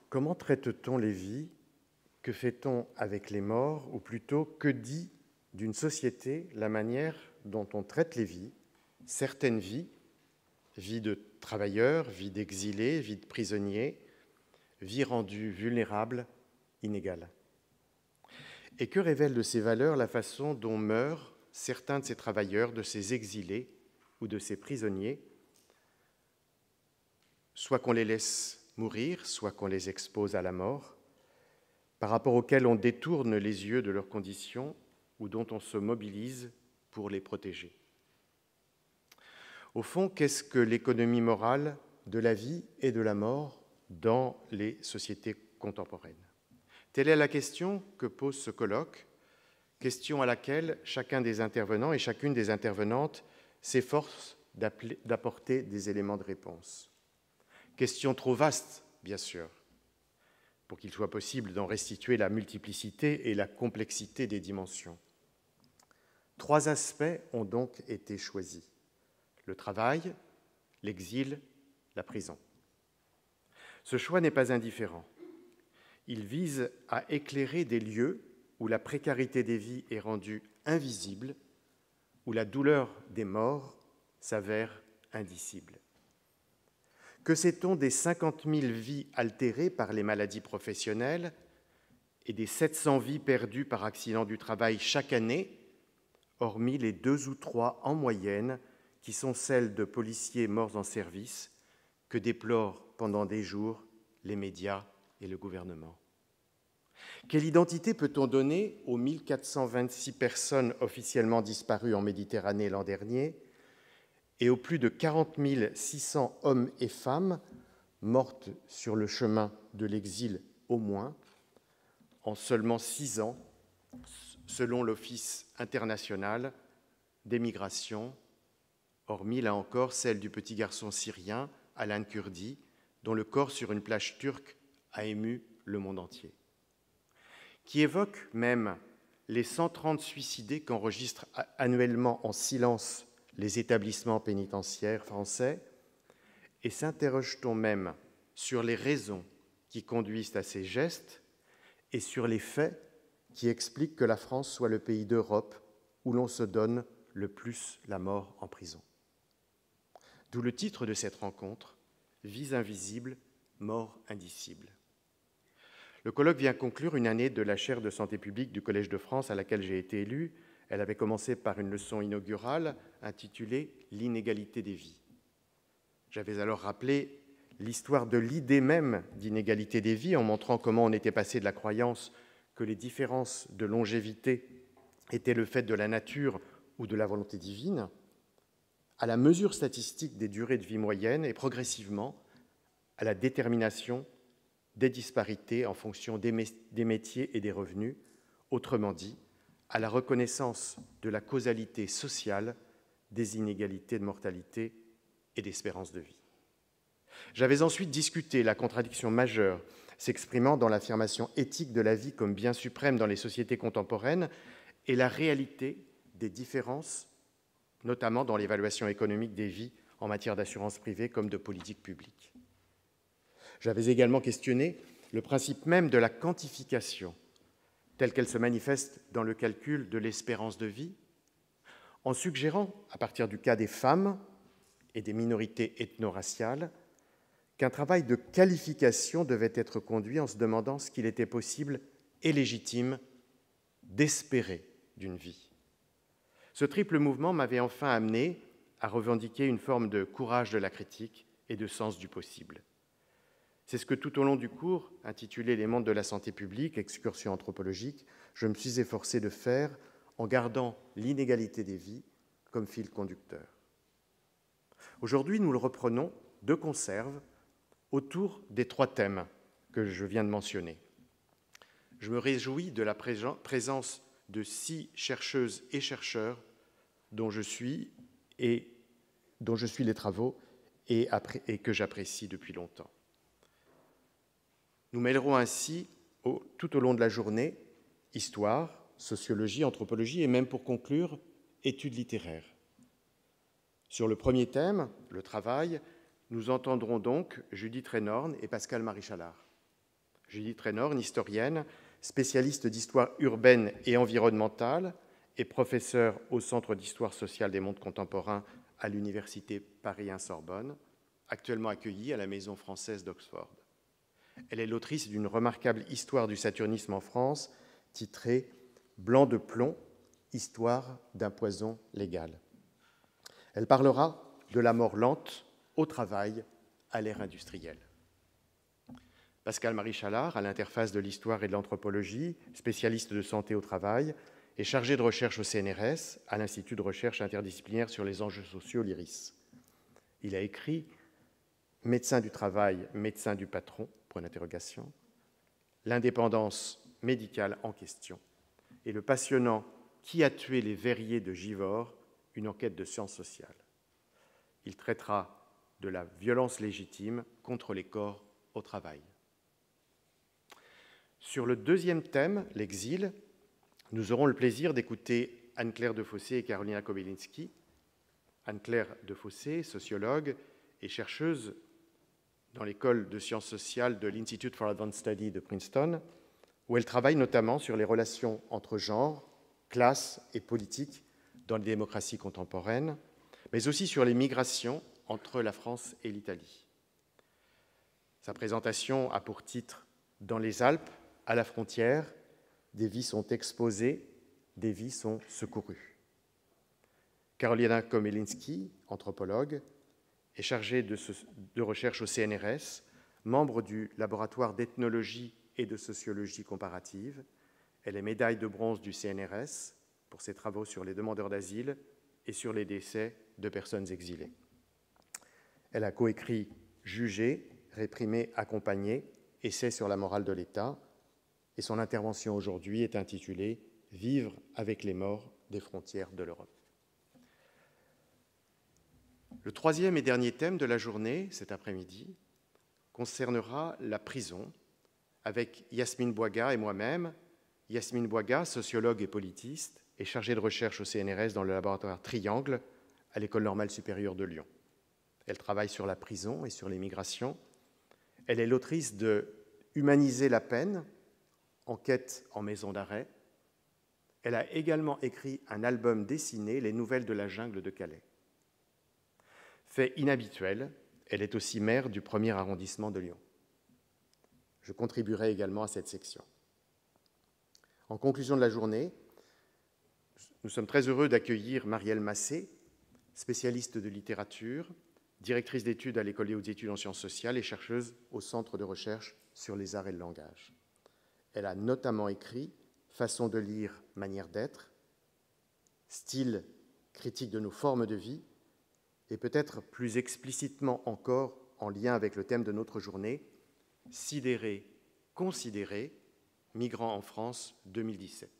Comment traite-t-on les vies? Que fait-on avec les morts? Ou plutôt, que dit d'une société la manière dont on traite les vies, certaines vies, vie de travailleurs, vie d'exilés, vie de prisonniers, vie rendue vulnérable, inégale? Et que révèle de ces valeurs la façon dont meurent certains de ces travailleurs, de ces exilés ou de ces prisonniers, soit qu'on les laisse mourir, soit qu'on les expose à la mort, par rapport auxquels on détourne les yeux de leurs conditions ou dont on se mobilise pour les protéger? Au fond, qu'est-ce que l'économie morale de la vie et de la mort dans les sociétés contemporaines? Telle est la question que pose ce colloque, question à laquelle chacun des intervenants et chacune des intervenantes s'efforce d'apporter des éléments de réponse. Question trop vaste, bien sûr, pour qu'il soit possible d'en restituer la multiplicité et la complexité des dimensions. 3 aspects ont donc été choisis: le travail, l'exil, la prison. Ce choix n'est pas indifférent. Il vise à éclairer des lieux où la précarité des vies est rendue invisible, où la douleur des morts s'avère indicible. Que sait-on des 50 000 vies altérées par les maladies professionnelles et des 700 vies perdues par accident du travail chaque année, hormis les 2 ou 3 en moyenne qui sont celles de policiers morts en service que déplorent pendant des jours les médias et le gouvernement? Quelle identité peut-on donner aux 1426 personnes officiellement disparues en Méditerranée l'an dernier et aux plus de 40 600 hommes et femmes mortes sur le chemin de l'exil au moins, en seulement 6 ans, selon l'Office international des migrations, hormis, là encore, celle du petit garçon syrien, Alan Kurdi, dont le corps sur une plage turque a ému le monde entier, qui évoque même les 130 suicidés qu'enregistrent annuellement en silence les établissements pénitentiaires français, et s'interroge-t-on même sur les raisons qui conduisent à ces gestes et sur les faits qui expliquent que la France soit le pays d'Europe où l'on se donne le plus la mort en prison. D'où le titre de cette rencontre, « Vies invisibles, morts indicibles ». Le colloque vient conclure une année de la chaire de santé publique du Collège de France à laquelle j'ai été élu. Elle avait commencé par une leçon inaugurale intitulée « L'inégalité des vies ». J'avais alors rappelé l'histoire de l'idée même d'inégalité des vies en montrant comment on était passé de la croyance que les différences de longévité étaient le fait de la nature ou de la volonté divine, à la mesure statistique des durées de vie moyennes et progressivement à la détermination des disparités en fonction des métiers et des revenus, autrement dit, à la reconnaissance de la causalité sociale des inégalités de mortalité et d'espérance de vie. J'avais ensuite discuté la contradiction majeure s'exprimant dans l'affirmation éthique de la vie comme bien suprême dans les sociétés contemporaines et la réalité des différences, notamment dans l'évaluation économique des vies en matière d'assurance privée comme de politique publique. J'avais également questionné le principe même de la quantification, telle qu'elle se manifeste dans le calcul de l'espérance de vie, en suggérant, à partir du cas des femmes et des minorités ethno-raciales, qu'un travail de qualification devait être conduit en se demandant ce qu'il était possible et légitime d'espérer d'une vie. Ce triple mouvement m'avait enfin amené à revendiquer une forme de courage de la critique et de sens du possible. C'est ce que tout au long du cours, intitulé « Les mondes de la santé publique, excursion anthropologique », je me suis efforcé de faire en gardant l'inégalité des vies comme fil conducteur. Aujourd'hui, nous le reprenons de conserve autour des 3 thèmes que je viens de mentionner. Je me réjouis de la présence de 6 chercheuses et chercheurs dont je suis les travaux et que j'apprécie depuis longtemps. Nous mêlerons ainsi, tout au long de la journée, histoire, sociologie, anthropologie et même pour conclure, études littéraires. Sur le premier thème, le travail, nous entendrons donc Judith Reynorn et Pascal Marie-Chalard. Judith Raynorn, historienne, spécialiste d'histoire urbaine et environnementale et professeure au Centre d'histoire sociale des mondes contemporains à l'Université Paris 1 Sorbonne, actuellement accueillie à la Maison française d'Oxford. Elle est l'autrice d'une remarquable histoire du saturnisme en France, titrée « Blanc de plomb, histoire d'un poison légal ». Elle parlera de la mort lente au travail à l'ère industrielle. Pascal-Marie Chalard, à l'interface de l'histoire et de l'anthropologie, spécialiste de santé au travail, est chargé de recherche au CNRS, à l'Institut de recherche interdisciplinaire sur les enjeux sociaux, l'IRIS. Il a écrit « Médecin du travail, médecin du patron », point d'interrogation, l'indépendance médicale en question, et le passionnant « Qui a tué les verriers de Givors ?» une enquête de sciences sociales. Il traitera de la violence légitime contre les corps au travail. Sur le deuxième thème, l'exil, nous aurons le plaisir d'écouter Anne-Claire Defossé et Karolina Kobylinski. Anne-Claire Defossé, sociologue et chercheuse dans l'école de sciences sociales de l'Institute for Advanced Study de Princeton, où elle travaille notamment sur les relations entre genre, classe et politique dans les démocraties contemporaines, mais aussi sur les migrations entre la France et l'Italie. Sa présentation a pour titre « Dans les Alpes, à la frontière, des vies sont exposées, des vies sont secourues ». Karolina Kobylinski, anthropologue, est chargée de recherche au CNRS, membre du laboratoire d'ethnologie et de sociologie comparative. Elle est médaille de bronze du CNRS pour ses travaux sur les demandeurs d'asile et sur les décès de personnes exilées. Elle a coécrit « Juger, réprimer, accompagner », essai sur la morale de l'État, et son intervention aujourd'hui est intitulée « Vivre avec les morts des frontières de l'Europe ». Le troisième et dernier thème de la journée, cet après-midi, concernera la prison, avec Yasmine Bouaga et moi-même. Yasmine Bouaga, sociologue et politiste, est chargée de recherche au CNRS dans le laboratoire Triangle à l'École normale supérieure de Lyon. Elle travaille sur la prison et sur les migrations. Elle est l'autrice de « Humaniser la peine », enquête en maison d'arrêt. Elle a également écrit un album dessiné, Les Nouvelles de la jungle de Calais. Fait inhabituel, elle est aussi maire du 1er arrondissement de Lyon. Je contribuerai également à cette section. En conclusion de la journée, nous sommes très heureux d'accueillir Marielle Massé, spécialiste de littérature, directrice d'études à l'École des hautes études en sciences sociales et chercheuse au Centre de recherche sur les arts et le langage. Elle a notamment écrit « Façon de lire, manière d'être »,« Style, critique de nos formes de vie », et peut-être plus explicitement encore, en lien avec le thème de notre journée, « Sidéré, considéré, migrants en France 2017 ».